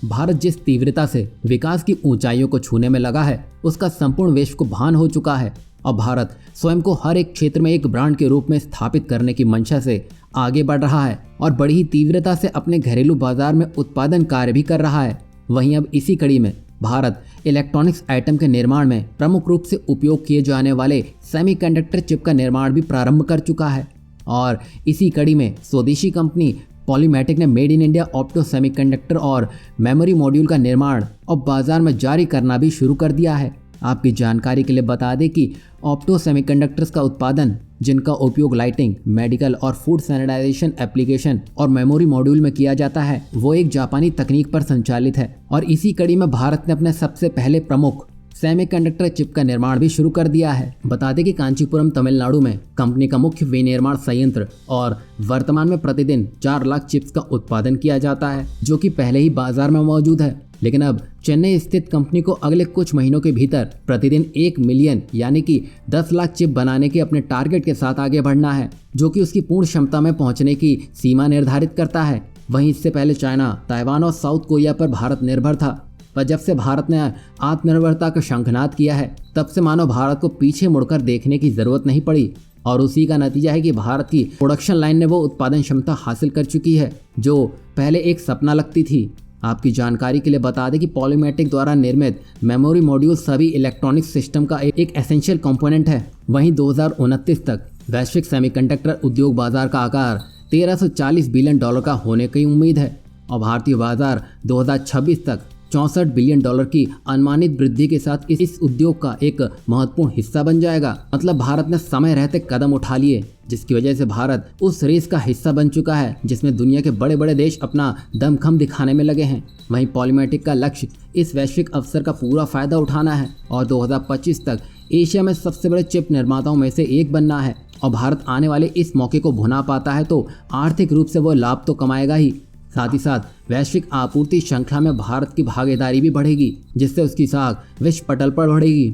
भारत जिस तीव्रता से विकास की ऊंचाइयों को छूने में लगा है, उसका संपूर्ण विश्व को भान हो चुका है। अब भारत स्वयं को हर एक क्षेत्र में एक ब्रांड के रूप में स्थापित करने की मंशा से आगे बढ़ रहा है और बड़ी ही तीव्रता से अपने घरेलू बाजार में उत्पादन कार्य भी कर रहा है। वहीं अब इसी कड़ी में भारत इलेक्ट्रॉनिक्स आइटम के निर्माण में प्रमुख रूप से उपयोग किए जाने वाले सेमीकंडक्टर चिप का निर्माण भी प्रारंभ कर चुका है। और इसी कड़ी में स्वदेशी कंपनी पॉलीमेटिक ने made in India opto semiconductor और मेमोरी मॉड्यूल का निर्माण अब बाजार में जारी करना भी शुरू कर दिया है। आपकी जानकारी के लिए बता दें कि ऑप्टो सेमीकंडक्टर्स का उत्पादन, जिनका उपयोग लाइटिंग, मेडिकल और फूड सैनिटाइजेशन एप्लीकेशन और मेमोरी मॉड्यूल में किया जाता है, वो एक जापानी तकनीक पर संचालित है। और इसी कड़ी में भारत ने अपने सबसे पहले प्रमुख सेमीकंडक्टर चिप का निर्माण भी शुरू कर दिया है। बता दें कि कांचीपुरम तमिलनाडु में कंपनी का मुख्य विनिर्माण संयंत्र और वर्तमान में प्रतिदिन 4 लाख चिप्स का उत्पादन किया जाता है, जो कि पहले ही बाजार में मौजूद है। लेकिन अब चेन्नई स्थित कंपनी को अगले कुछ महीनों के भीतर प्रतिदिन 1 मिलियन यानी कि 10 लाख चिप बनाने के अपने टारगेट के साथ आगे बढ़ना है, जो कि उसकी पूर्ण क्षमता में पहुंचने की सीमा निर्धारित करता है। वहीं इससे पहले चाइना, ताइवान और साउथ कोरिया पर भारत निर्भर था, पर जब से भारत ने आत्मनिर्भरता का शंखनाद किया है, तब से मानो भारत को पीछे मुड़कर देखने की जरूरत नहीं पड़ी। और उसी का नतीजा है कि भारत की प्रोडक्शन लाइन ने वो उत्पादन क्षमता हासिल कर चुकी है जो पहले एक सपना लगती थी। आपकी जानकारी के लिए बता दें कि पॉलीमेटिक द्वारा निर्मित मेमोरी मॉड्यूल सभी इलेक्ट्रॉनिक सिस्टम का एक एसेंशियल कंपोनेंट है। वहीं 2029 तक वैश्विक सेमीकंडक्टर उद्योग बाजार का आकार $1340 बिलियन का होने की उम्मीद है और भारतीय बाजार 2026 तक $64 बिलियन की अनुमानित वृद्धि के साथ इस उद्योग का एक महत्वपूर्ण हिस्सा बन जाएगा। मतलब भारत ने समय रहते कदम उठा लिए, जिसकी वजह से भारत उस रेस का हिस्सा बन चुका है जिसमें दुनिया के बड़े बड़े देश अपना दमखम दिखाने में लगे हैं। वहीं पॉलीमेटिक का लक्ष्य इस वैश्विक अवसर का पूरा फायदा उठाना है और 2025 तक एशिया में सबसे बड़े चिप निर्माताओं में से एक बनना है। और भारत आने वाले इस मौके को भुना पाता है तो आर्थिक रूप से वो लाभ तो कमाएगा ही, साथ ही साथ वैश्विक आपूर्ति श्रृंखला में भारत की भागीदारी भी बढ़ेगी, जिससे उसकी साख विश्व पटल पर बढ़ेगी।